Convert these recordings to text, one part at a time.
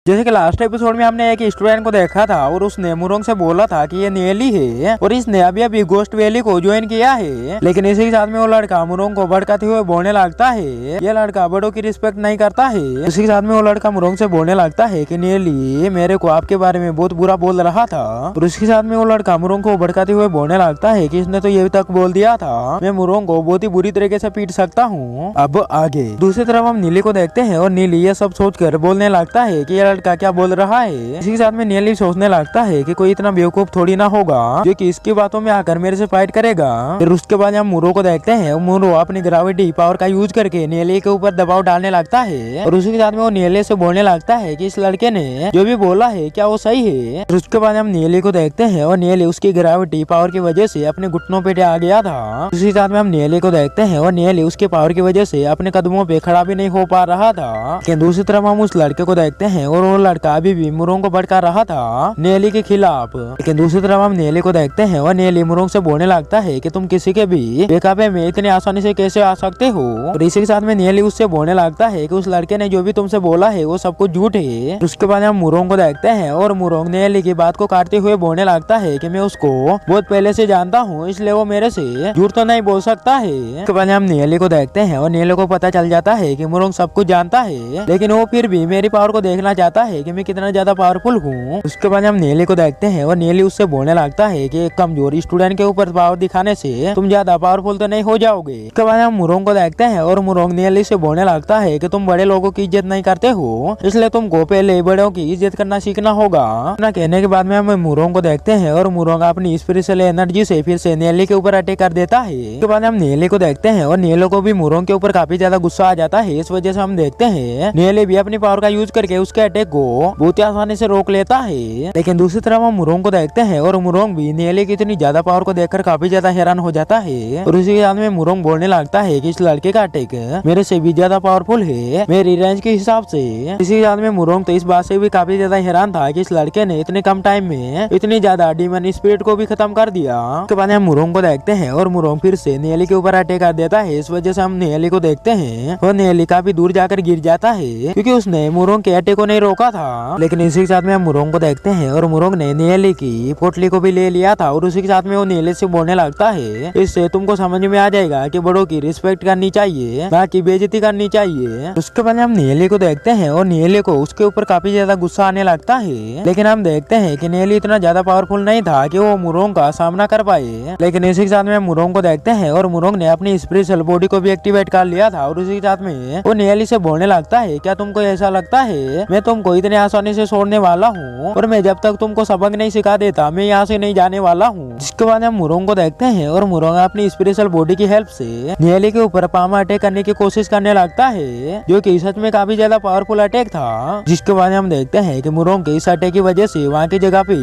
जैसे कि last episode में हमने एक स्टूडेंट को देखा था और उसने मुरोंग से बोला था कि ये नेली है और इसने अभी गोस्ट वैली को ज्वाइन किया है। लेकिन इसी के साथ में वो लड़का मुरोंग को भड़काते हुए बोलने लगता है ये लड़का बड़ों की रिस्पेक्ट नहीं करता है। इसी के साथ में वो लड़का मुरोंग से बोलने लगता है कि नेली मेरे को आपके बारे में बहुत बुरा बोल रहा था। और उसके साथ में वो लड़का मुरोंग को भड़काते हुए बोलने लगता है कि इसने तो ये तक बोल दिया था मैं मुरोंग को बहुत ही बुरी तरीके से पीट सकता हूँ। अब आगे दूसरी तरफ हम नीली को देखते हैं और नीली ये सब सोचकर बोलने लगता है कि लड़का क्या बोल रहा है। इसी के साथ में नीली सोचने लगता है कि कोई इतना बेवकूफ थोड़ी ना होगा जो कि इसकी बातों में आकर मेरे से फाइट करेगा। फिर उसके बाद हम मुरो को देखते हैं। मुरो अपनी ग्रेविटी पावर का यूज करके नीली के ऊपर दबाव डालने लगता है और उसी के साथ में वो नीली से बोलने लगता है कि इस लड़के ने जो भी बोला है क्या वो सही है। फिर उसके बाद हम नीली को देखते हैं और नीली उसकी ग्रेविटी पावर की वजह से अपने घुटनों पे आ गया था। उसी के साथ में हम नीली को देखते हैं और नीली उसके पावर की वजह से अपने कदमों पे खड़ा भी नहीं हो पा रहा था। लेकिन दूसरी तरफ हम उस लड़के को देखते हैं और वो लड़का अभी भी मुरोंग को भड़का रहा था नेली के खिलाफ। लेकिन दूसरी तरफ हम नेली को देखते हैं और नेली मुरोंग से बोलने लगता है कि तुम किसी के भी बेकाबे में इतनी आसानी से कैसे आ सकते हो। और इसी के साथ में नेली उससे बोलने लगता है कि उस लड़के ने जो भी तुमसे बोला है वो सब कुछ झूठ है। उसके बाद हम मुरोंग को देखते हैं और मुरोंग नेली की बात को काटते हुए बोलने लगता है कि मैं उसको बहुत पहले से जानता हूँ इसलिए वो मेरे से झूठ तो नहीं बोल सकता है। उसके बाद हम नेली को देखते हैं और नेली को पता चल जाता है कि मुरोंग सब कुछ जानता है लेकिन वो फिर भी मेरी पावर को देखना चाहता है कि मैं कितना ज्यादा पावरफुल हूँ। उसके बाद हम नेली को देखते हैं और नेली उससे बोलने लगता है कि एक कमजोर स्टूडेंट के ऊपर पावर दिखाने से तुम ज्यादा पावरफुल तो नहीं हो जाओगे। उसके बाद हम मुरोंग को देखते हैं और मुरोंग नेली से बोलने लगता है कि तुम बड़े लोगों की इज्जत नहीं करते हो इसलिए तुमको पहले बड़ों की इज्जत करना सीखना होगा। ना कहने के बाद में हम मुरोंग को देखते हैं और मुरोंग अपनी स्पिरिचुअल एनर्जी से फिर से नेली के ऊपर अटैक कर देता है। उसके बाद हम नेली को देखते हैं और नेली को भी मुरोंग के ऊपर काफी ज्यादा गुस्सा आ जाता है। इस वजह से हम देखते हैं नेली भी अपनी पावर का यूज करके उसके अटैक को बहुत आसानी से रोक लेता है। लेकिन दूसरी तरफ हम मुरोंग को देखते हैं और मुरोंग भी नेली की इतनी ज्यादा पावर को देखकर काफी ज्यादा हैरान हो जाता है। और उसी के साथ में मुरोंग बोलने लगता है कि इस लड़के का अटैक मेरे से भी ज्यादा पावरफुल है मेरी रेंज के हिसाब से। इसी के साथ में मुरोंग तो इस बात से भी काफी ज्यादा हैरान था कि इस लड़के ने इतने कम टाइम में इतनी ज्यादा डीमन स्पिरिट को भी खत्म कर दिया। उसके बाद हम मुरोंग को देखते हैं और मुरोंग फिर से नेली के ऊपर अटैक कर देता है। इस वजह से हम नेली को देखते हैं और नेली काफी दूर जाकर गिर जाता है क्योंकि उसने मुरोंग के अटैक को नहीं रोका था। लेकिन इसी के साथ में हम मुरोंग को देखते हैं और मुरोंग ने नेली की पोटली को भी ले लिया था और उसी के साथ में वो नेली से बोलने लगता है इससे तुमको समझ में आ जाएगा कि बड़ों की रिस्पेक्ट करनी चाहिए ना कि बेइज्जती करनी चाहिए। उसके बाद हम नेली को देखते हैं और नेली को उसके ऊपर काफी ज्यादा गुस्सा आने लगता है। लेकिन हम देखते हैं कि नेली इतना ज्यादा पावरफुल नहीं था कि वो मुरोंग का सामना कर पाए। लेकिन इसी के साथ में मुरोंग को देखते हैं और मुरोंग ने अपनी स्पिरिचुअल बॉडी को भी एक्टिवेट कर लिया था। और उसी के साथ में वो नेली से बोलने लगता है क्या तुमको ऐसा लगता है मैं तुमको इतने आसानी से छोड़ने वाला हूँ और मैं जब तक तुमको सबक नहीं सिखा देता मैं यहाँ से नहीं जाने वाला हूँ। जिसके बाद हम मुरोंग को देखते हैं और मुरोंग अपनी स्पिरिचुअल बॉडी की हेल्प से नेली के ऊपर पामा अटैक करने की कोशिश करने लगता है जो कि सच में काफी ज्यादा पावरफुल अटैक था। जिसके बाद हम देखते हैं कि मुरोंग के इस अटैक की वजह से वहाँ की जगह पे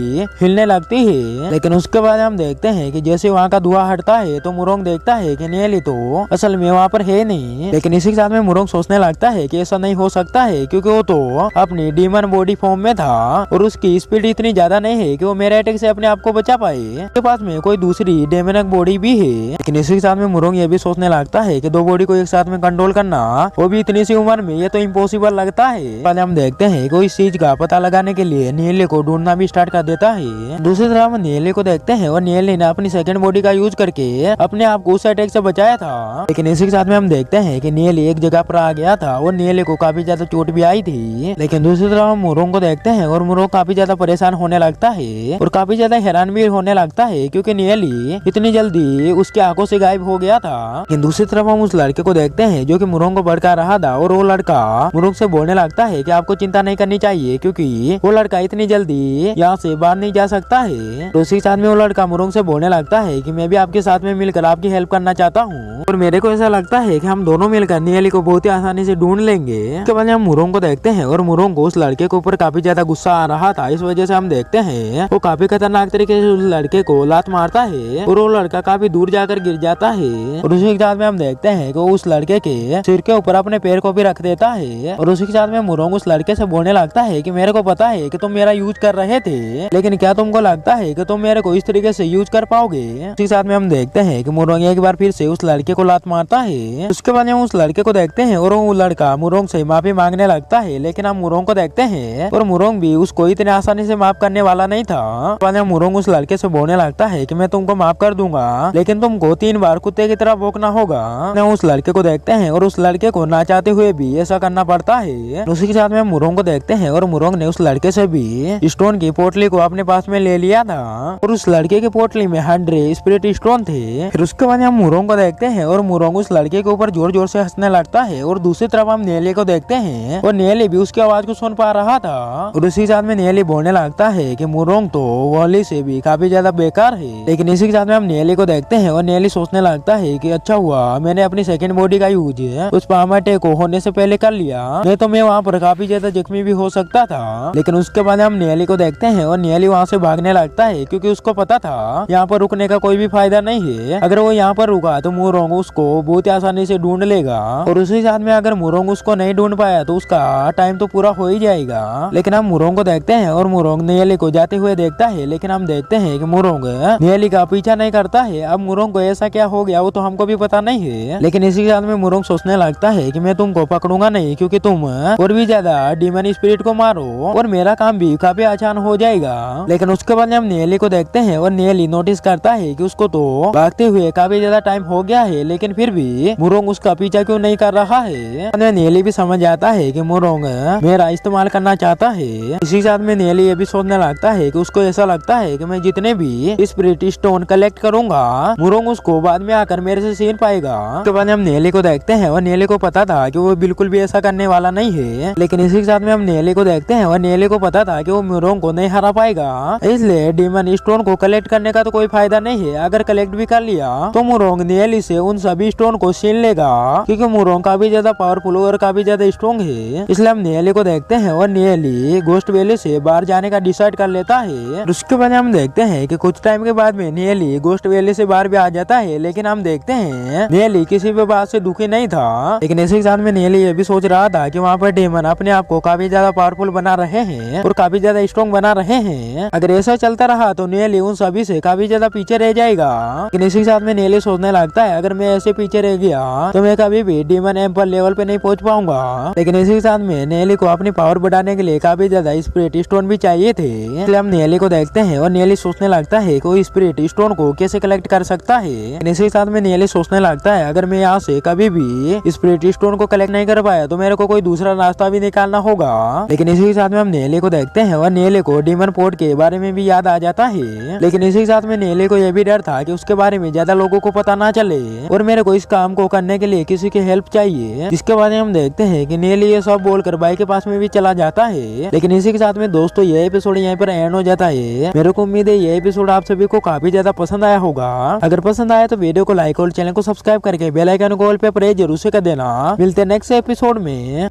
हिलने लगती है। लेकिन उसके बाद हम देखते हैं कि जैसे वहाँ का धुआं हटता है तो मुरोंग देखता है कि नेली तो असल में वहाँ पर है नहीं। लेकिन इसी के साथ में मुरोंग सोचने लगता है कि ऐसा नहीं हो सकता है क्योंकि वो तो अपनी डीमन बॉडी फॉर्म में था और उसकी स्पीड इतनी ज्यादा नहीं है कि वो मेरे अटैक से अपने आप को बचा पाए। उसके पास में कोई दूसरी डेमोनिक बॉडी भी है। लेकिन इसी के साथ में मुरोंग ये भी सोचने लगता है कि दो बॉडी को एक साथ में कंट्रोल करना वो भी इतनी सी उम्र में ये तो इम्पॉसिबल लगता है। पहले हम देखते हैं कि इस चीज का पता लगाने के लिए नेली को ढूंढना भी स्टार्ट कर देता है। दूसरी तरफ हम नेली को देखते हैं और नेली ने अपनी सेकंड बॉडी का यूज करके अपने आप को उस अटैक से बचाया था। लेकिन इसी के साथ में हम देखते हैं कि नेली एक जगह पर आ गया था और नेली को काफी ज्यादा चोट भी आई थी। लेकिन दूसरी तरफ हम मुरोंग को देखते हैं और मुरोंग काफी ज्यादा परेशान होने लगता है और काफी ज्यादा हैरान भी होने लगता है क्योंकि नेली इतनी जल्दी उसकी आंखों से गायब हो गया था। लेकिन दूसरी तरफ हम उस लड़के को देखते हैं जो कि मुरोंग को भड़का रहा था और वो लड़का मुरोंग से बोलने लगता है कि आपको चिंता नहीं करनी चाहिए क्योंकि वो लड़का इतनी जल्दी यहाँ से बाहर नहीं जा सकता है। तो उसी के साथ में वो लड़का मुरोंग से बोलने लगता है कि मैं भी आपके साथ में मिलकर आपकी हेल्प करना चाहता हूँ और मेरे को ऐसा लगता है कि हम दोनों मिलकर नेली को बहुत ही आसानी से ढूंढ लेंगे। उसके बाद हम मुरोंग को देखते हैं और मुरोंग को उस लड़के के ऊपर काफी ज्यादा गुस्सा आ रहा था। इस वजह से हम देखते हैं वो काफी खतरनाक तरीके से उस लड़के को लात मारता है और वो लड़का काफी दूर जाकर गिर जाता है। और उसी के साथ में हम देखते हैं कि वो उस लड़के के सिर के ऊपर अपने पैर को भी रख देता है। और उसी के साथ में मुरोंग उस लड़के से बोलने लगता है कि मेरे को पता है कि तुम मेरा यूज कर रहे थे लेकिन क्या तुमको लगता है कि तुम मेरे को इस तरीके से यूज कर पाओगे। उसी के साथ में हम देखते हैं कि मुरोंग एक बार फिर से उस लड़के को लात मारता है। उसके बाद हम उस लड़के को देखते हैं और वो लड़का मुरोंग से माफी मांगने लगता है। लेकिन हम मुरोंग को देखते हैं और मुरोंग भी उसको इतने आसानी से माफ करने वाला नहीं था। मुरोंग उस लड़के से बोलने लगता है कि मैं तुमको माफ कर दूंगा, लेकिन तुमको 3 बार कुत्ते की तरह भौंकना होगा। उस लड़के को देखते हैं और उस लड़के को ना चाहते हुए भी ऐसा करना पड़ता है। उसी के साथ में मुरोंग को देखते हैं और मुरोंग ने उस लड़के से भी स्टोन की पोटली को अपने पास में ले लिया था और उस लड़के की पोटली में 100 स्पिरिट स्टोन थे। फिर उसके बाद हम मुरोंग को देखते हैं और मुरोंग उस लड़के के ऊपर जोर जोर से हंसने लगता है और दूसरी तरफ हम नेली को देखते हैं और नेली भी उसकी आवाज को सुन पा रहा था और उसी के साथ में नेली बोलने लगता है कि मुरोंग तो वॉली से भी काफी ज्यादा बेकार है। लेकिन इसी के साथ में हम नेली को देखते हैं और नेली सोचने लगता है कि अच्छा हुआ मैंने अपनी सेकंड बॉडी का यूज उस पामाटे को होने से पहले कर लिया, नहीं तो मैं वहाँ पर काफी ज्यादा जख्मी भी हो सकता था। लेकिन उसके बाद हम नेली को देखते हैं और नेली वहाँ से भागने लगता है क्योंकि उसको पता था यहाँ पर रुकने का कोई भी फायदा नहीं है। अगर वो यहाँ पर रुका तो मुरोंग उसको बहुत आसानी से ढूंढ लेगा और उसी साथ में अगर मुरोंग उसको नहीं ढूंढ पाया तो उसका टाइम तो पूरा हो ही जाएगा। लेकिन हम मुरोंग को देखते हैं और मुरोंग नेली को जाते हुए देखता है, लेकिन हम देखते हैं कि मुरोंग नेली का पीछा नहीं करता है। अब मुरोंग को ऐसा क्या हो गया वो तो हमको भी पता नहीं है। लेकिन इसी के साथ में मुरोंग सोचने लगता है कि मैं तुमको पकड़ूंगा नहीं, क्योंकि तुम और भी ज्यादा डीमन स्पिरिट को मारो और मेरा काम भी काफी आसान हो जाएगा। लेकिन उसके बाद हम नेली को देखते हैं और नेली नोटिस करता है कि उसको तो भागते हुए काफी ज्यादा टाइम हो गया है, लेकिन फिर भी मुरोंग उसका पीछा क्यों नहीं कर रहा है। नेली भी समझ आता है कि मुरोंग मेरा इस्तेमाल करना चाहता है। इसी साथ में नेली ये भी सोचने लगता है कि उसको ऐसा लगता है कि मैं जितने भी स्पिरिट स्टोन कलेक्ट करूंगा मुरोंग उसको बाद में आकर मेरे से छीन पाएगा। उसके बाद हम नेली को देखते हैं और नेली को पता था कि वो बिल्कुल भी ऐसा करने वाला नहीं है। लेकिन इसी के साथ में हम नेली को देखते हैं और नेली को पता था कि वो मुरोंग को नहीं हरा पाएगा, इसलिए डीमन स्टोन को कलेक्ट करने का तो कोई फायदा नहीं है। अगर कलेक्ट भी कर लिया तो मुरोंग नेली से उन सभी स्टोन को छीन लेगा, क्योंकि मुरोंग काफी ज्यादा पावरफुल और काफी ज्यादा स्ट्रॉन्ग है। इसलिए हम नेली को देखते हैं और नेली घोस्ट वैली से बाहर जाने का डिसाइड कर लेता है। उसके बाद हम देखते हैं कि कुछ टाइम के बाद में नेली घोस्ट वैली से बाहर भी आ जाता है। लेकिन हम देखते हैं नेली किसी भी बात से दुखी नहीं था, लेकिन इसी के साथ में नेली ये भी सोच रहा था कि वहाँ पर डेमन अपने आप को काफी ज्यादा पावरफुल बना रहे हैं और काफी ज्यादा स्ट्रॉन्ग बना रहे हैं। अगर ऐसा चलता रहा तो नेली उन सभी से काफी ज्यादा पीछे रह जाएगा। लेकिन इसी के साथ में नेली सोचने लगता है अगर मैं ऐसे पीछे रह गया तो मैं कभी भी डीमन एम्पर लेवल पे नहीं पहुंच पाऊंगा। लेकिन इसी के साथ में नेली को अपनी पावर बढ़ाने के लिए काफी ज्यादा स्पिरिट स्टोन भी चाहिए थे। इसलिए हम नेली को देखते हैं और नेली सोचने लगता है कि वो स्पिरिट स्टोन को कैसे कलेक्ट कर सकता है। इसी के साथ में नेली सोचने लगता है अगर मैं यहाँ से कभी भी स्पिरिट स्टोन को कलेक्ट नहीं कर पाया तो मेरे को कोई दूसरा रास्ता भी निकालना होगा। लेकिन इसी के साथ में हम नेली को देखते हैं और नेली को डीमन पोर्ट के बारे में भी याद आ जाता है। लेकिन इसी के साथ में नेली को यह भी डर था कि उसके बारे में ज्यादा लोगों को पता ना चले और मेरे को इस काम को करने के लिए किसी की हेल्प चाहिए। इसके बाद हम देखते हैं कि नेली ये सब बोलकर बाई के पास में भी चला जाता है। लेकिन इसी के साथ में दोस्तों ये एपिसोड यहाँ पर एंड हो जाता है। मेरे को उम्मीद है ये एपिसोड आप सभी को काफी ज्यादा पसंद आया होगा। अगर पसंद आया तो वीडियो को लाइक और चैनल को सब्सक्राइब करके बेल आइकन को ऑल पे प्रेस जरूर से कर देना। मिलते हैं नेक्स्ट एपिसोड में।